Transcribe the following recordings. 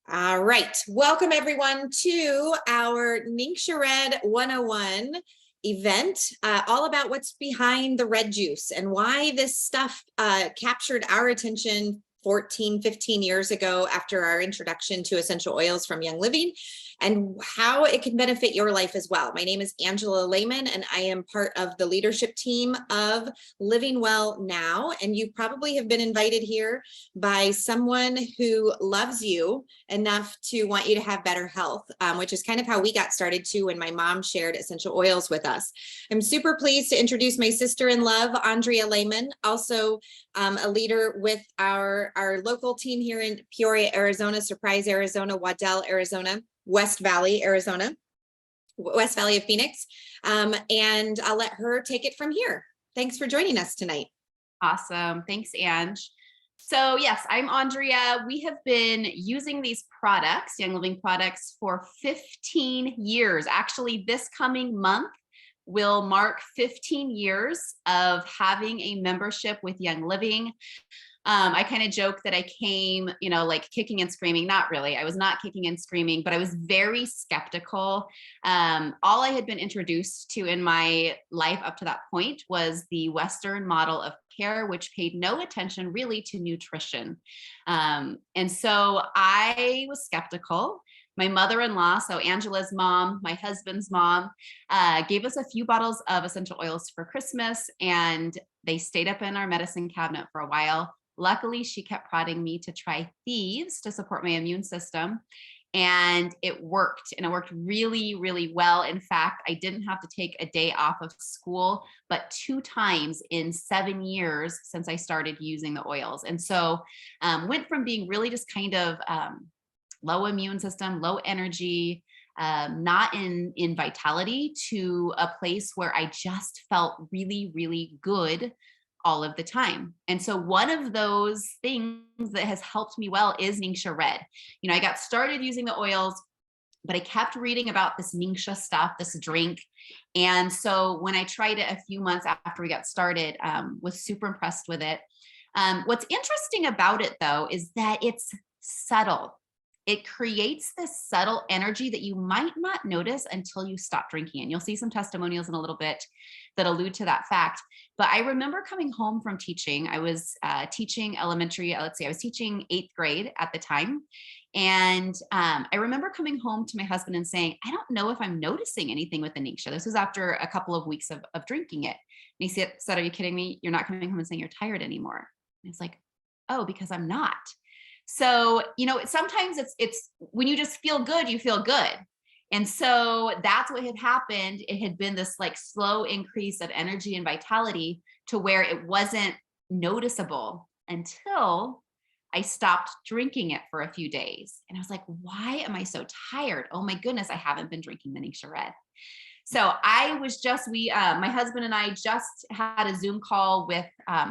All right, welcome everyone to our NingXia Red 101 event, all about what's behind the red juice and why this stuff captured our attention 14, 15 years ago after our introduction to essential oils from Young Living, and how it can benefit your life as well. My name is Angela Lehman, and I am part of the leadership team of Living Well Now. And you probably have been invited here by someone who loves you enough to want you to have better health, which is kind of how we got started too when my mom shared essential oils with us. I'm super pleased to introduce my sister in love, Andrea Lehman, also a leader with our local team here in Peoria, Arizona, Surprise, Arizona, Waddell, Arizona, West Valley, Arizona, West Valley of Phoenix. And I'll let her take it from here. Thanks for joining us tonight. Awesome. Thanks, Ange. So yes, I'm Andrea. We have been using these products, Young Living products, for 15 years. Actually, this coming month will mark 15 years of having a membership with Young Living. I kind of joke that I came, like kicking and screaming. Not really. I was not kicking and screaming, but I was very skeptical. All I had been introduced to in my life up to that point was the Western model of care, which paid no attention really to nutrition. And so I was skeptical. My mother-in-law, so Angela's mom, my husband's mom, gave us a few bottles of essential oils for Christmas, and they stayed up in our medicine cabinet for a while. Luckily, she kept prodding me to try Thieves to support my immune system. And it worked, and it worked really, really well. In fact, I didn't have to take a day off of school, but 2 times in 7 years since I started using the oils. And so went from being really just kind of low immune system, low energy, not in vitality, to a place where I just felt really, really good all of the time. And so one of those things that has helped me well is NingXia Red. I got started using the oils, but I kept reading about this NingXia stuff, this drink. And so when I tried it a few months after we got started, was super impressed with it. What's interesting about it though, is that it's subtle. It creates this subtle energy that you might not notice until you stop drinking. And you'll see some testimonials in a little bit that allude to that fact. But I remember coming home from teaching. I was teaching elementary, I was teaching 8th grade at the time. And I remember coming home to my husband and saying, I don't know if I'm noticing anything with the NingXia. This was after a couple of weeks of drinking it. And he said, are you kidding me? You're not coming home and saying you're tired anymore. And it's like, oh, because I'm not. So, sometimes it's when you just feel good, you feel good. And so that's what had happened. It had been this like slow increase of energy and vitality to where it wasn't noticeable until I stopped drinking it for a few days. And I was like, why am I so tired? Oh my goodness, I haven't been drinking the NingXia Red. So I was just, my husband and I just had a Zoom call with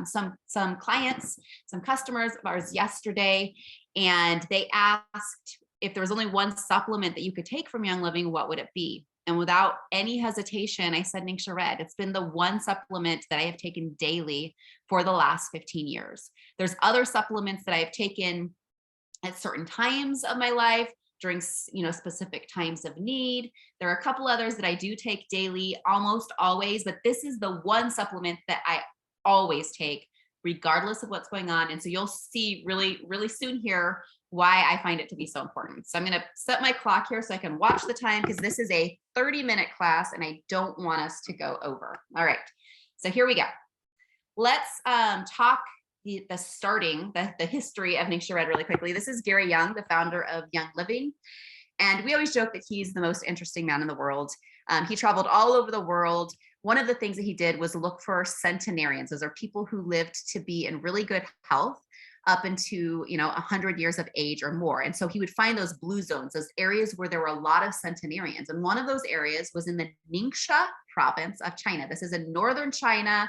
some clients, some customers of ours yesterday, and they asked if there was only one supplement that you could take from Young Living, what would it be? And without any hesitation, I said NingXia Red. It's been the one supplement that I have taken daily for the last 15 years. There's other supplements that I have taken at certain times of my life, during specific times of need. There are a couple others that I do take daily, almost always, but this is the one supplement that I always take, regardless of what's going on. And so you'll see really, really soon here why I find it to be so important. So I'm going to set my clock here so I can watch the time, because this is a 30-minute class and I don't want us to go over. All right, so here we go. Let's talk the history of NingXia Red really quickly. This is Gary Young, the founder of Young Living. And we always joke that he's the most interesting man in the world. He traveled all over the world. One of the things that he did was look for centenarians. Those are people who lived to be in really good health up into 100 years of age or more. And so he would find those blue zones, those areas where there were a lot of centenarians. And one of those areas was in the NingXia province of China. This is in northern China,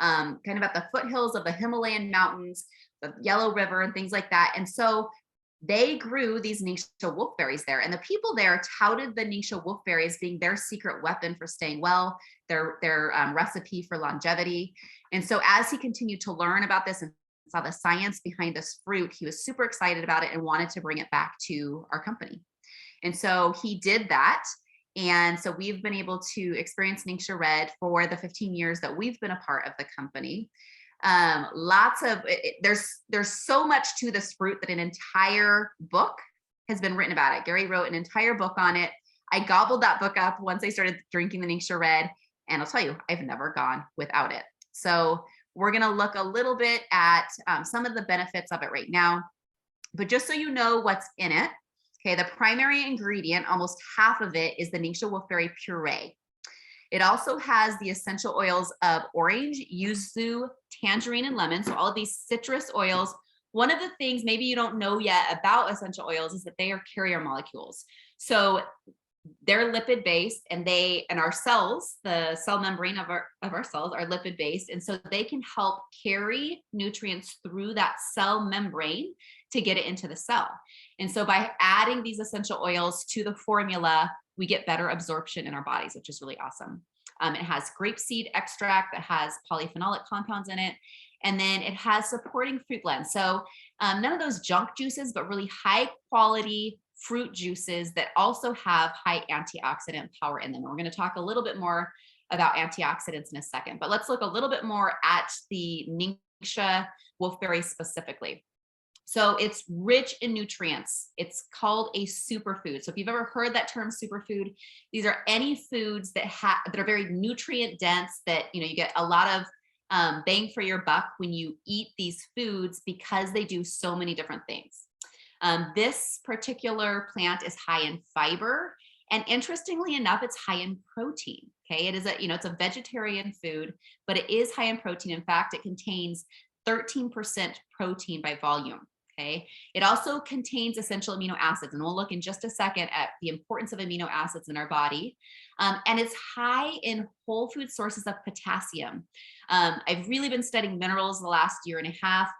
kind of at the foothills of the Himalayan mountains, the Yellow River and things like that. And so they grew these NingXia wolfberries there. And the people there touted the NingXia wolfberry as being their secret weapon for staying well, their recipe for longevity. And so as he continued to learn about this and saw the science behind this fruit, he was super excited about it and wanted to bring it back to our company. And so he did that. And so we've been able to experience NingXia Red for the 15 years that we've been a part of the company. There's so much to this fruit that an entire book has been written about it. Gary wrote an entire book on it. I gobbled that book up once I started drinking the NingXia Red, and I'll tell you, I've never gone without it. So we're going to look a little bit at some of the benefits of it right now, but just so you know what's in it. Okay, the primary ingredient, almost half of it, is the NingXia wolfberry puree. It also has the essential oils of orange, yuzu, tangerine, and lemon. So all of these citrus oils. One of the things maybe you don't know yet about essential oils is that they are carrier molecules. So they're lipid based, and our cells, the cell membrane of our cells, are lipid based, and so they can help carry nutrients through that cell membrane to get it into the cell. And so by adding these essential oils to the formula, we get better absorption in our bodies, which is really awesome. It has grapeseed extract that has polyphenolic compounds in it. And then it has supporting fruit blends. So none of those junk juices, but really high quality fruit juices that also have high antioxidant power in them. And we're going to talk a little bit more about antioxidants in a second, but let's look a little bit more at the NingXia wolfberry specifically. So it's rich in nutrients. It's called a superfood. So if you've ever heard that term superfood, these are any foods that are very nutrient dense, that you get a lot of bang for your buck when you eat these foods, because they do so many different things. This particular plant is high in fiber, and interestingly enough, it's high in protein. Okay, it is it's a vegetarian food, but it is high in protein. In fact, it contains 13% protein by volume. Okay, it also contains essential amino acids, and we'll look in just a second at the importance of amino acids in our body. And it's high in whole food sources of potassium. I've really been studying minerals the last year and a half.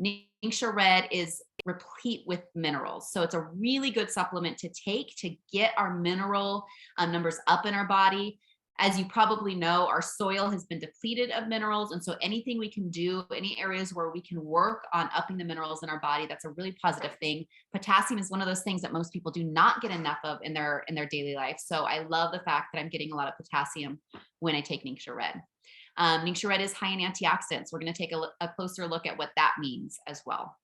NingXia Red is replete with minerals, so it's a really good supplement to take to get our mineral numbers up in our body. As you probably know, our soil has been depleted of minerals, and so anything we can do, any areas where we can work on upping the minerals in our body, that's a really positive thing. Potassium is one of those things that most people do not get enough of in their daily life. So I love the fact that I'm getting a lot of potassium when I take NingXia Red. NingXia Red is high in antioxidants. We're going to take a closer look at what that means as well.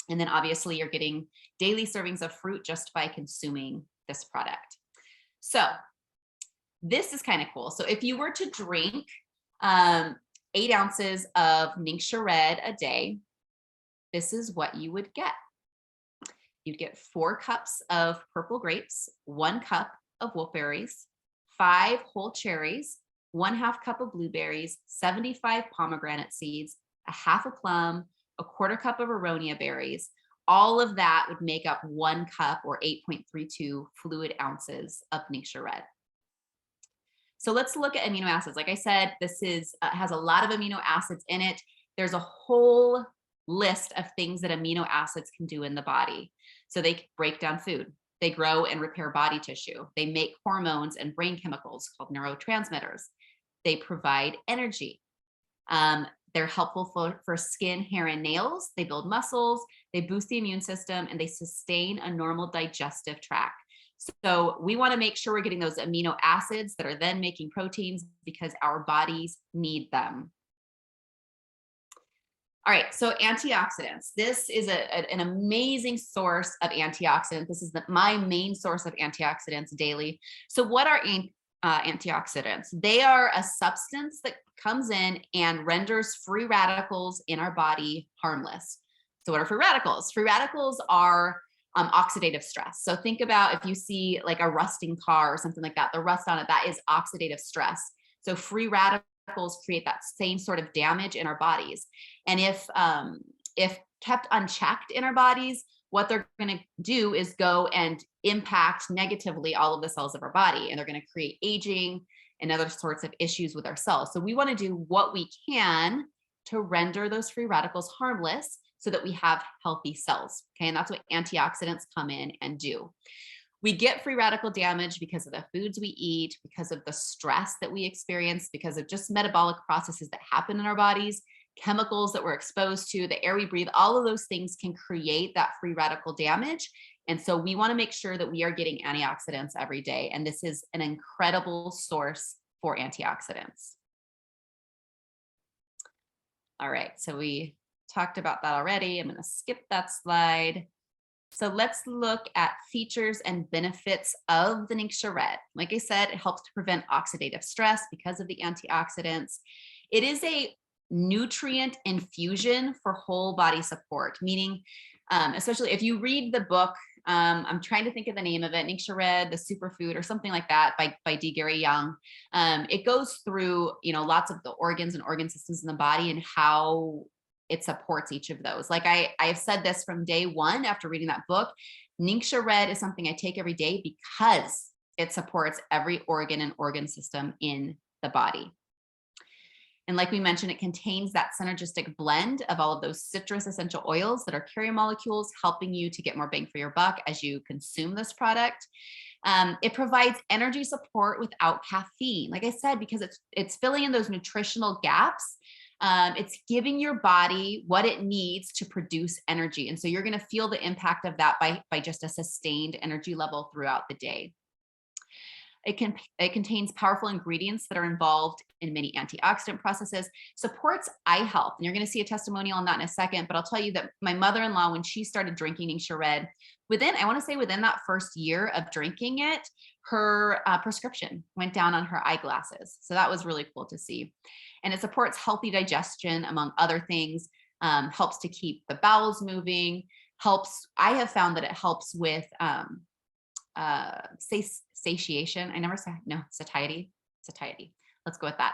And then obviously you're getting daily servings of fruit just by consuming this product. So this is kind of cool. So if you were to drink 8 ounces of NingXia Red a day, this is what you would get. You'd get 4 cups of purple grapes, 1 cup of wolfberries, 5 whole cherries, 1/2 cup of blueberries, 75 pomegranate seeds, a 1/2 plum, a 1/4 cup of aronia berries. All of that would make up 1 cup, or 8.32 fluid ounces of NingXia Red. So let's look at amino acids. Like I said, this has a lot of amino acids in it. There's a whole list of things that amino acids can do in the body. So they break down food. They grow and repair body tissue. They make hormones and brain chemicals called neurotransmitters. They provide energy. They're helpful for skin, hair, and nails. They build muscles. They boost the immune system, and they sustain a normal digestive tract. So we want to make sure we're getting those amino acids that are then making proteins, because our bodies need them. All right, so antioxidants. This is an amazing source of antioxidants. This is my main source of antioxidants daily. So what are antioxidants? They are a substance that comes in and renders free radicals in our body harmless. So what are free radicals? Free radicals are oxidative stress. So think about if you see like a rusting car or something like that, the rust on it, that is oxidative stress. So free radicals create that same sort of damage in our bodies. And if kept unchecked in our bodies, what they're going to do is go and impact negatively all of the cells of our body, and they're going to create aging and other sorts of issues with our cells. So we want to do what we can to render those free radicals harmless, so that we have healthy cells. Okay, and that's what antioxidants come in and do. We get free radical damage because of the foods we eat, because of the stress that we experience, because of just metabolic processes that happen in our bodies. chemicals that we're exposed to, the air we breathe, all of those things can create that free radical damage. And so we want to make sure that we are getting antioxidants every day. And this is an incredible source for antioxidants. All right, so we talked about that already. I'm going to skip that slide. So let's look at features and benefits of the NingXia Red. Like I said, it helps to prevent oxidative stress because of the antioxidants. It is a nutrient infusion for whole body support, meaning especially if you read the book, I'm trying to think of the name of it, NingXia Red, the superfood or something like that by D. Gary Young. It goes through, lots of the organs and organ systems in the body and how it supports each of those. Like I've said this from day one after reading that book, NingXia Red is something I take every day because it supports every organ and organ system in the body. And like we mentioned, it contains that synergistic blend of all of those citrus essential oils that are carrier molecules, helping you to get more bang for your buck as you consume this product. It provides energy support without caffeine. Like I said, because it's filling in those nutritional gaps. It's giving your body what it needs to produce energy. And so you're going to feel the impact of that by just a sustained energy level throughout the day. It contains powerful ingredients that are involved in many antioxidant processes, supports eye health. And you're going to see a testimonial on that in a second, but I'll tell you that my mother-in-law, when she started drinking NingXia Red, within that first year of drinking it, her prescription went down on her eyeglasses. So that was really cool to see. And it supports healthy digestion, among other things, helps to keep the bowels moving, I have found that it helps with satiation. Satiety. Let's go with that.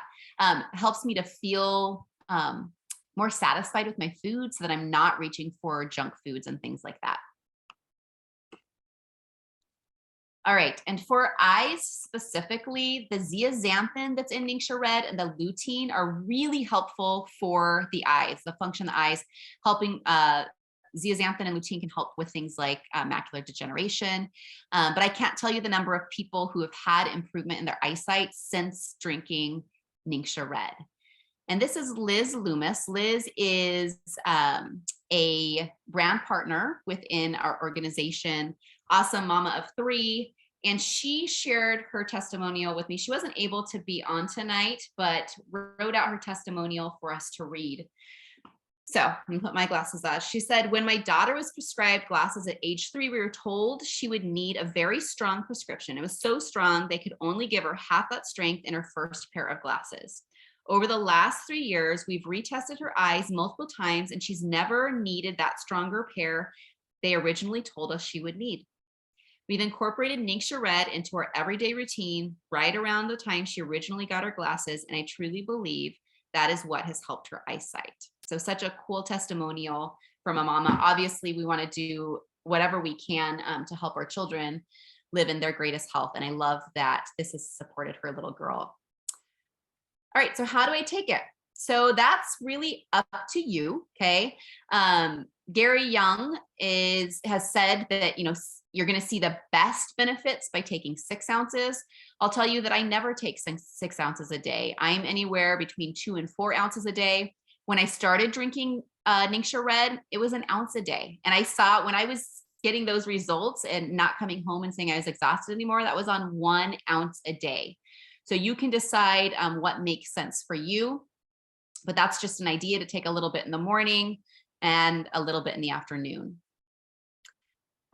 Helps me to feel more satisfied with my food so that I'm not reaching for junk foods and things like that. All right, and for eyes specifically, the zeaxanthin that's in NingXia Red and the lutein are really helpful for the eyes, the function of the eyes, helping zeaxanthin and lutein can help with things like macular degeneration. But I can't tell you the number of people who have had improvement in their eyesight since drinking NingXia Red. And this is Liz Loomis. Liz is a brand partner within our organization, Awesome Mama of Three. And she shared her testimonial with me. She wasn't able to be on tonight, but wrote out her testimonial for us to read. So I'm gonna put my glasses on. She said, when my daughter was prescribed glasses at age 3, we were told she would need a very strong prescription. It was so strong, they could only give her half that strength in her first pair of glasses. Over the last 3 years, we've retested her eyes multiple times and she's never needed that stronger pair they originally told us she would need. We've incorporated NingXia Red into our everyday routine right around the time she originally got her glasses, and I truly believe that is what has helped her eyesight. So such a cool testimonial from a mama. Obviously, we want to do whatever we can to help our children live in their greatest health, and I love that this has supported her little girl. All right, so how do I take it? So that's really up to you, okay? Gary Young has said that, you're going to see the best benefits by taking 6 ounces. I'll tell you that I never take 6 ounces a day. I'm anywhere between 2 and 4 ounces a day. When I started drinking NingXia Red, it was 1 ounce a day. And I saw when I was getting those results and not coming home and saying I was exhausted anymore, that was on 1 ounce a day. So you can decide what makes sense for you. But that's just an idea to take a little bit in the morning and a little bit in the afternoon.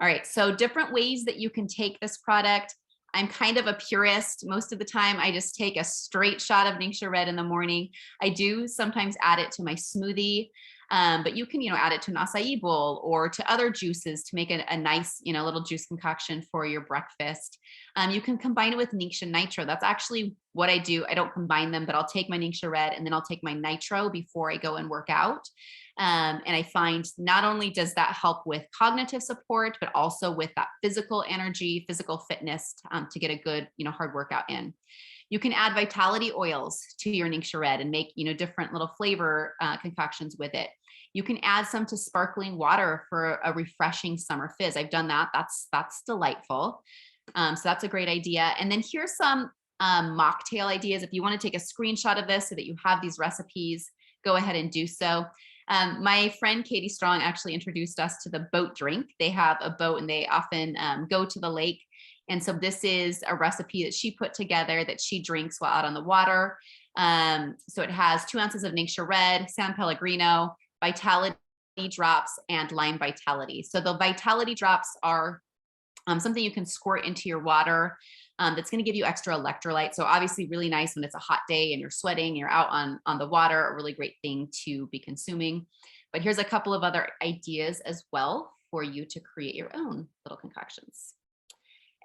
All right, so different ways that you can take this product. I'm kind of a purist. Most of the time, I just take a straight shot of NingXia Red in the morning. I do sometimes add it to my smoothie, but you can, add it to an acai bowl or to other juices to make a nice, little juice concoction for your breakfast. You can combine it with NingXia NITRO. That's actually what I do. I don't combine them, but I'll take my NingXia Red and then I'll take my NITRO before I go and work out. And I find not only does that help with cognitive support, but also with that physical energy, physical fitness to get a good, hard workout in. You can add vitality oils to your NingXia Red and make, different little flavor concoctions with it. You can add some to sparkling water for a refreshing summer fizz. I've done that. That's delightful. So that's a great idea. And then here's some mocktail ideas. If you want to take a screenshot of this so that you have these recipes go ahead and do so. My friend Katie Strong actually introduced us to the boat drink. They have a boat and they often go to the lake. And so this is a recipe that she put together that she drinks while out on the water. So it has 2 ounces of NingXia Red, San Pellegrino, Vitality drops, and Lime Vitality. So the Vitality drops are something you can squirt into your water that's going to give you extra electrolytes. So obviously really nice when it's a hot day and you're sweating, you're out on the water, a really great thing to be consuming. But here's a couple of other ideas as well for you to create your own little concoctions.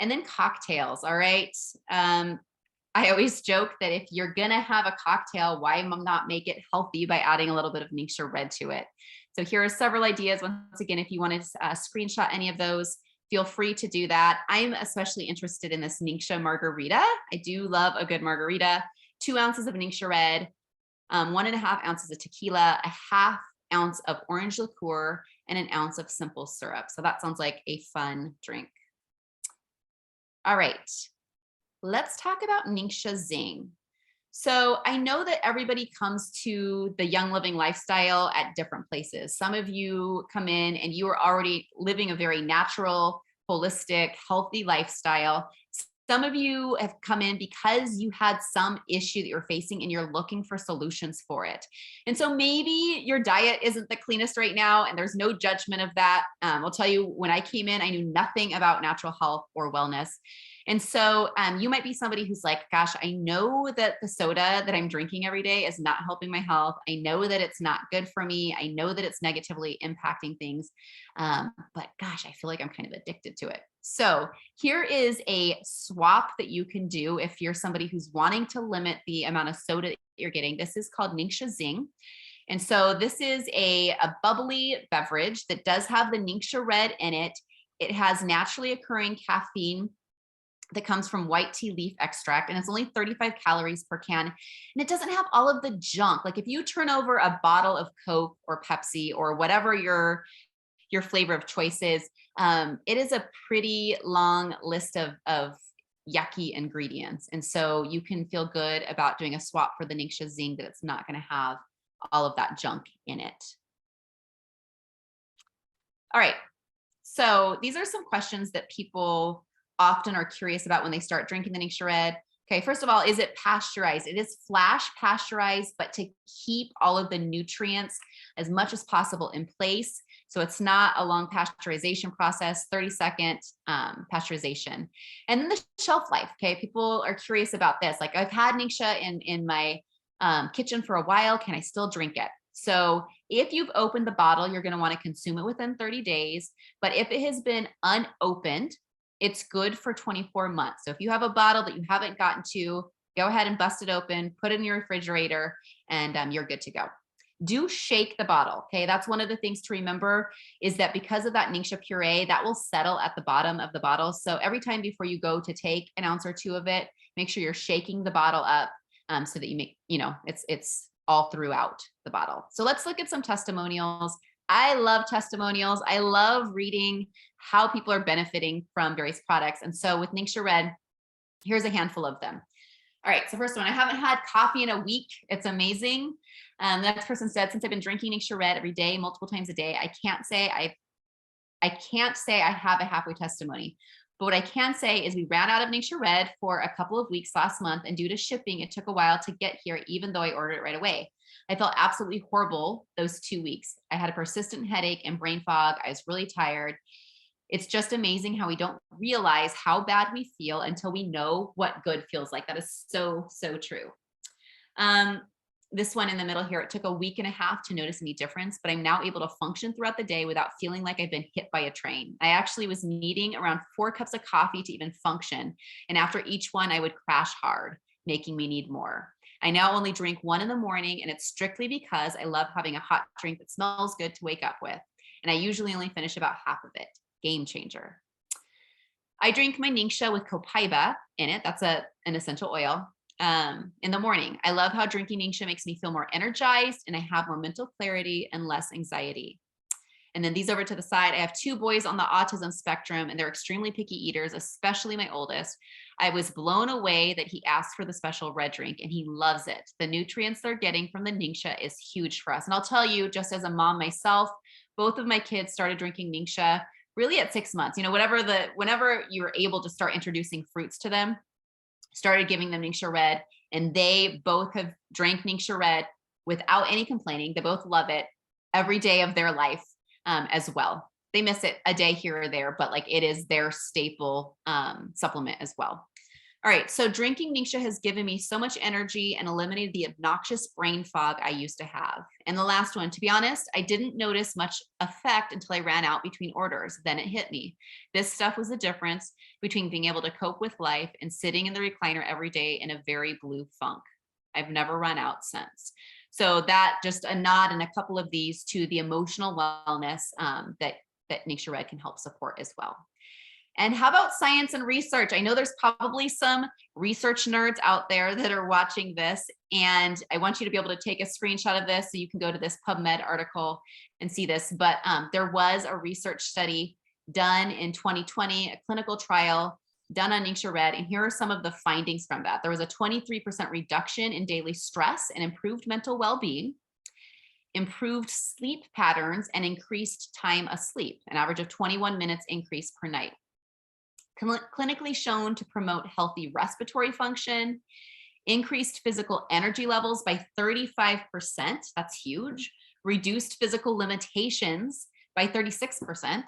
And then cocktails, all right? I always joke that if you're gonna have a cocktail, why not make it healthy by adding a little bit of NingXia Red to it? So here are several ideas. Once again, if you want to screenshot any of those, feel free to do that. I'm especially interested in this NingXia margarita. I do love a good margarita. 2 ounces of NingXia Red, 1.5 ounces of tequila, a 1/2 ounce of orange liqueur, and 1 ounce of simple syrup. So that sounds like a fun drink. All right, let's talk about NingXia Zyng. So I know that everybody comes to the Young Living lifestyle at different places. Some of you come in and you are already living a very natural, holistic, healthy lifestyle. Some of you have come in because you had some issue that you're facing and you're looking for solutions for it. And so maybe your diet isn't the cleanest right now, and there's no judgment of that. I'll tell you, when I came in, I knew nothing about natural health or wellness. And so you might be somebody who's like, gosh, I know that the soda that I'm drinking every day is not helping my health. I know that it's not good for me. I know that it's negatively impacting things. But gosh, I feel like I'm kind of addicted to it. So here is a swap that you can do if you're somebody who's wanting to limit the amount of soda that you're getting. This is called NingXia Zyng. And so this is a bubbly beverage that does have the NingXia Red in it. It has naturally occurring caffeine that comes from white tea leaf extract, and it's only 35 calories per can. And it doesn't have all of the junk. Like if you turn over a bottle of Coke or Pepsi or whatever your flavor of choice is, it is a pretty long list of yucky ingredients. And so you can feel good about doing a swap for the NingXia Zyng that it's not going to have all of that junk in it. All right. So these are some questions that people often are curious about when they start drinking the NingXia Red. Okay, first of all, is it pasteurized? It is flash pasteurized, but to keep all of the nutrients as much as possible in place. So it's not a long pasteurization process, 30-second pasteurization. And then the shelf life, okay? People are curious about this. Like I've had NingXia in my kitchen for a while. Can I still drink it? So if you've opened the bottle, you're gonna wanna consume it within 30 days. But if it has been unopened, it's good for 24 months. So if you have a bottle that you haven't gotten to, go ahead and bust it open, put it in your refrigerator, and you're good to go. Do shake the bottle, okay? That's one of the things to remember is that because of that NingXia puree, that will settle at the bottom of the bottle. So every time before you go to take 1 ounce or 2 of it, make sure you're shaking the bottle up so that you make, it's all throughout the bottle. So let's look at some testimonials. I love testimonials. I love reading how people are benefiting from various products. And so with NingXia Red, here's a handful of them. All right, so first one, I haven't had coffee in a week. It's amazing. The next person said, since I've been drinking NingXia Red every day, multiple times a day, I can't say I have a halfway testimony. But what I can say is we ran out of NingXia Red for a couple of weeks last month, and due to shipping, it took a while to get here, even though I ordered it right away. I felt absolutely horrible those 2 weeks. I had a persistent headache and brain fog. I was really tired. It's just amazing how we don't realize how bad we feel until we know what good feels like. That is so, so true. This one in the middle here, it took a week and a half to notice any difference, but I'm now able to function throughout the day without feeling like I've been hit by a train. I actually was needing around 4 cups of coffee to even function. And after each one, I would crash hard, making me need more. I now only drink 1 in the morning, and it's strictly because I love having a hot drink that smells good to wake up with. And I usually only finish about half of it. Game changer. I drink my NingXia with copaiba in it. That's an essential oil in the morning. I love how drinking NingXia makes me feel more energized, and I have more mental clarity and less anxiety. And then these over to the side, I have 2 boys on the autism spectrum, and they're extremely picky eaters, especially my oldest. I was blown away that he asked for the special red drink, and he loves it. The nutrients they're getting from the NingXia is huge for us. And I'll tell you, just as a mom myself, both of my kids started drinking NingXia really at 6 months. You know, whenever you were able to start introducing fruits to them, started giving them NingXia Red, and they both have drank NingXia Red without any complaining. They both love it every day of their life. As well. They miss it a day here or there, but like it is their staple supplement as well. All right, so drinking NingXia has given me so much energy and eliminated the obnoxious brain fog I used to have. And the last one, to be honest, I didn't notice much effect until I ran out between orders. Then it hit me. This stuff was the difference between being able to cope with life and sitting in the recliner every day in a very blue funk. I've never run out since. So that just a nod and a couple of these to the emotional wellness that NingXia Red can help support as well. And how about science and research? I know there's probably some research nerds out there that are watching this, and I want you to be able to take a screenshot of this so you can go to this PubMed article and see this. But there was a research study done in 2020, a clinical trial done on NingXia Red, and here are some of the findings from that. There was a 23% reduction in daily stress and improved mental well-being, improved sleep patterns, and increased time asleep, an average of 21 minutes increase per night. Clinically shown to promote healthy respiratory function, increased physical energy levels by 35%, that's huge, reduced physical limitations by 36%,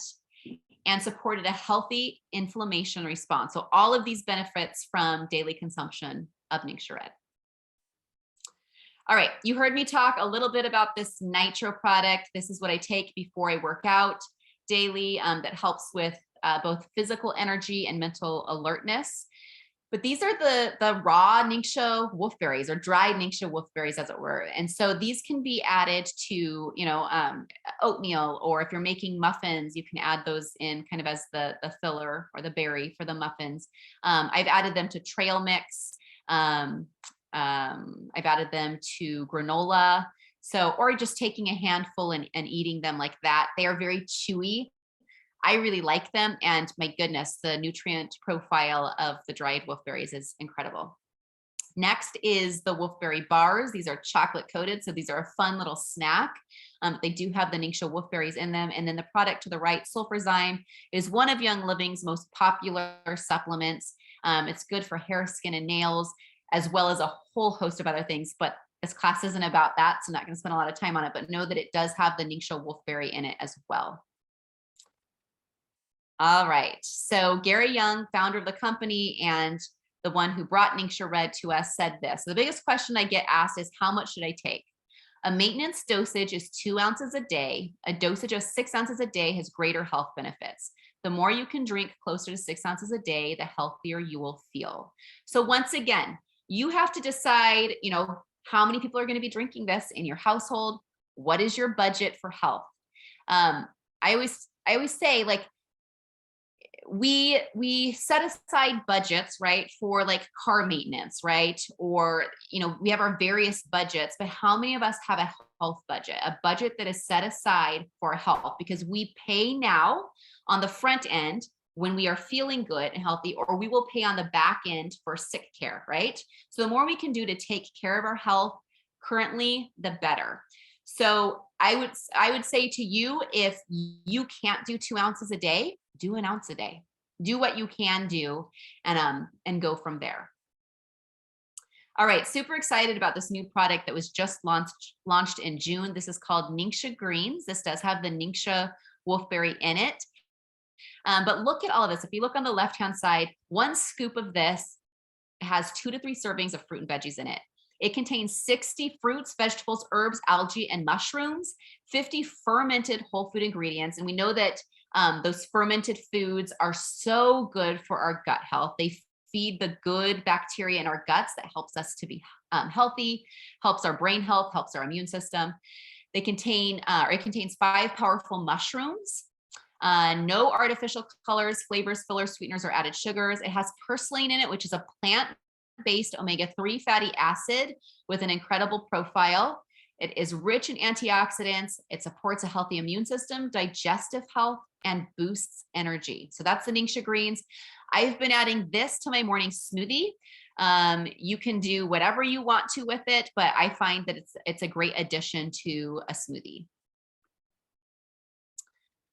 and supported a healthy inflammation response. So all of these benefits from daily consumption of NingXia Red. All right, you heard me talk a little bit about this NITRO product. This is what I take before I work out daily that helps with both physical energy and mental alertness. But these are the raw NingXia wolfberries, or dried NingXia wolfberries, as it were. And so these can be added to, oatmeal, or if you're making muffins, you can add those in kind of as the filler or the berry for the muffins. I've added them to trail mix. I've added them to granola. So, or just taking a handful and eating them like that. They are very chewy. I really like them, and my goodness, the nutrient profile of the dried wolfberries is incredible. Next is the wolfberry bars. These are chocolate coated, so these are a fun little snack. They do have the NingXia wolfberries in them. And then the product to the right, Sulfurzyme, is one of Young Living's most popular supplements. It's good for hair, skin, and nails, as well as a whole host of other things. But this class isn't about that, so I'm not going to spend a lot of time on it, but know that it does have the NingXia wolfberry in it as well. All right, so Gary Young, founder of the company and the one who brought NingXia Red to us, said this. So the biggest question I get asked is, how much should I take? A maintenance dosage is 2 ounces a day. A dosage of 6 ounces a day has greater health benefits. The more you can drink, closer to 6 ounces a day, the healthier you will feel. So once again, you have to decide, how many people are going to be drinking this in your household? What is your budget for health? I always say, like, we set aside budgets, right, for like car maintenance, right? Or, we have our various budgets, but how many of us have a health budget, a budget that is set aside for health? Because we pay now on the front end when we are feeling good and healthy, or we will pay on the back end for sick care, right? So the more we can do to take care of our health currently, the better. So I would say to you, if you can't do 2 ounces a day, do 1 ounce a day. Do what you can do, and go from there. All right, super excited about this new product that was just launched in June. This is called NingXia Greens. This does have the NingXia wolfberry in it. But look at all of this. If you look on the left-hand side, 1 scoop of this has 2 to 3 servings of fruit and veggies in it. It contains 60 fruits, vegetables, herbs, algae, and mushrooms, 50 fermented whole food ingredients. And we know that those fermented foods are so good for our gut health. They feed the good bacteria in our guts that helps us to be healthy, helps our brain health, helps our immune system. It contains 5 powerful mushrooms. No artificial colors, flavors, fillers, sweeteners, or added sugars. It has purslane in it, which is a plant-based omega-3 fatty acid with an incredible profile. It is rich in antioxidants. It supports a healthy immune system, digestive health, and boosts energy. So that's the NingXia greens. I've been adding this to my morning smoothie. You can do whatever you want to with it, but I find that it's a great addition to a smoothie.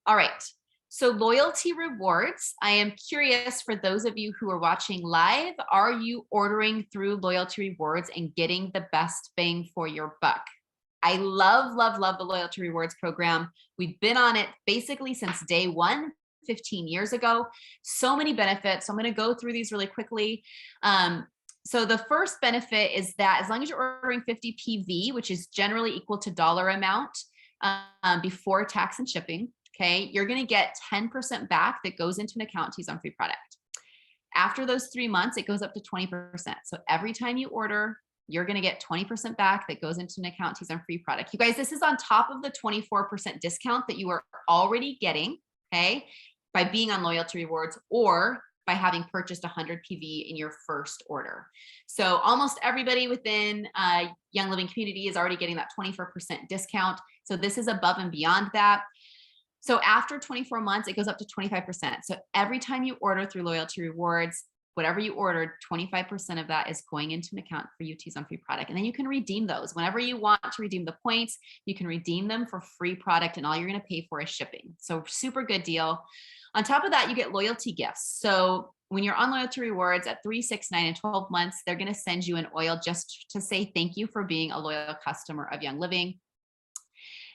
All right. So loyalty rewards. I am curious, for those of you who are watching live, are you ordering through loyalty rewards and getting the best bang for your buck? I love, love, love the loyalty rewards program. We've been on it basically since day one, 15 years ago. So many benefits. So I'm going to go through these really quickly. So the first benefit is that as long as you're ordering 50 PV, which is generally equal to dollar amount before tax and shipping, okay, you're going to get 10% back that goes into an account to use on free product. After those 3 months, it goes up to 20%. So every time you order, you're going to get 20% back that goes into an account to use on free product. You guys, this is on top of the 24% discount that you are already getting, okay, by being on loyalty rewards or by having purchased 100 PV in your first order. So almost everybody within Young Living community is already getting that 24% discount. So this is above and beyond that. So after 24 months, it goes up to 25%. So every time you order through loyalty rewards, whatever you ordered, 25% of that is going into an account for you to use on free product. And then you can redeem those. Whenever you want to redeem the points, you can redeem them for free product, and all you're going to pay for is shipping. So super good deal. On top of that, you get loyalty gifts. So when you're on loyalty rewards at 3, 6, 9, and 12 months, they're going to send you an oil just to say thank you for being a loyal customer of Young Living.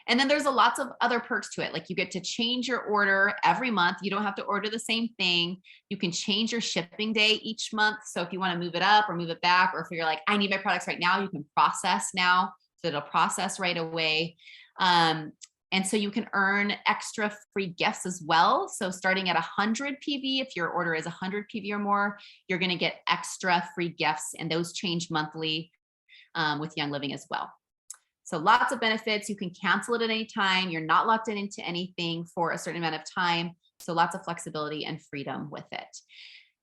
And then there's lots of other perks to it. Like you get to change your order every month. You don't have to order the same thing. You can change your shipping day each month. So if you want to move it up or move it back, or if you're like, I need my products right now, you can process now. So it'll process right away. And so you can earn extra free gifts as well. So starting at 100 PV, if your order is 100 PV or more, you're going to get extra free gifts, and those change monthly with Young Living as well. So lots of benefits. You can cancel it at any time. You're not locked into anything for a certain amount of time. So lots of flexibility and freedom with it.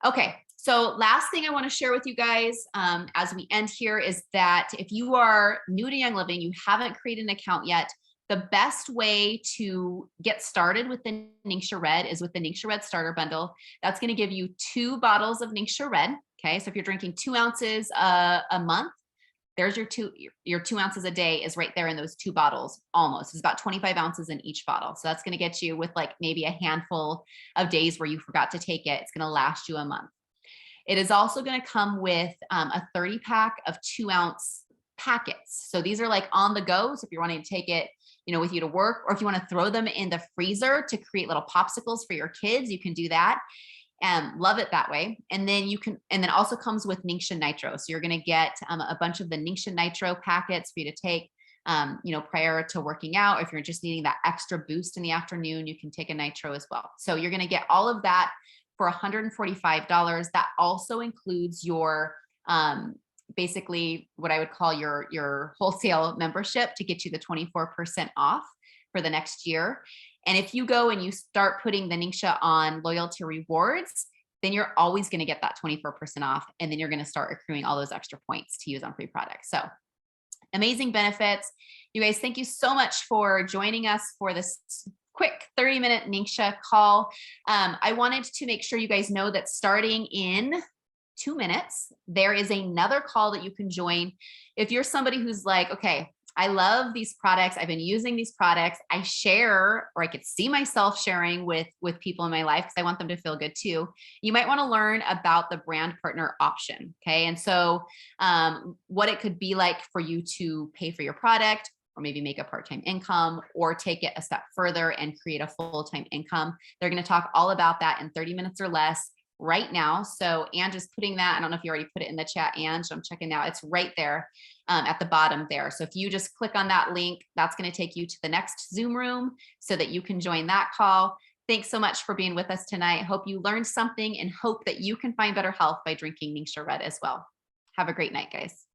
Okay, so last thing I want to share with you guys as we end here is that if you are new to Young Living, you haven't created an account yet, the best way to get started with the NingXia Red is with the NingXia Red Starter Bundle. That's going to give you 2 bottles of NingXia Red. Okay, so if you're drinking 2 ounces a month, there's your 2 ounces a day is right there in those 2 bottles. Almost, it's about 25 ounces in each bottle. So that's going to get you with like maybe a handful of days where you forgot to take it. It's going to last you a month. It is also going to come with a 30 pack of 2 ounce packets. So these are like on the go. So if you're wanting to take it, you know, with you to work, or if you want to throw them in the freezer to create little popsicles for your kids, you can do that. And love it that way. And then you can, and then also comes with NingXia NITRO. So you're going to get a bunch of the NingXia NITRO packets for you to take, you know, prior to working out. If you're just needing that extra boost in the afternoon, you can take a NITRO as well. So you're going to get all of that for $145. That also includes your, basically what I would call your wholesale membership to get you the 24% off for the next year. And if you go and you start putting the NingXia on loyalty rewards, then you're always going to get that 24% off. And then you're going to start accruing all those extra points to use on free products. So amazing benefits. You guys, thank you so much for joining us for this quick 30-minute NingXia call. I wanted to make sure you guys know that starting in 2 minutes, there is another call that you can join. If you're somebody who's like, okay, I love these products, I've been using these products, I share, or I could see myself sharing with people in my life because I want them to feel good too. You might want to learn about the brand partner option. Okay. And so what it could be like for you to pay for your product, or maybe make a part-time income, or take it a step further and create a full-time income. They're going to talk all about that in 30 minutes or less right now. So Ange is putting that, I don't know if you already put it in the chat, Ange, I'm checking now. It's right there at the bottom there. So if you just click on that link, that's going to take you to the next Zoom room so that you can join that call. Thanks so much for being with us tonight. Hope you learned something, and hope that you can find better health by drinking NingXia Red as well. Have a great night, guys.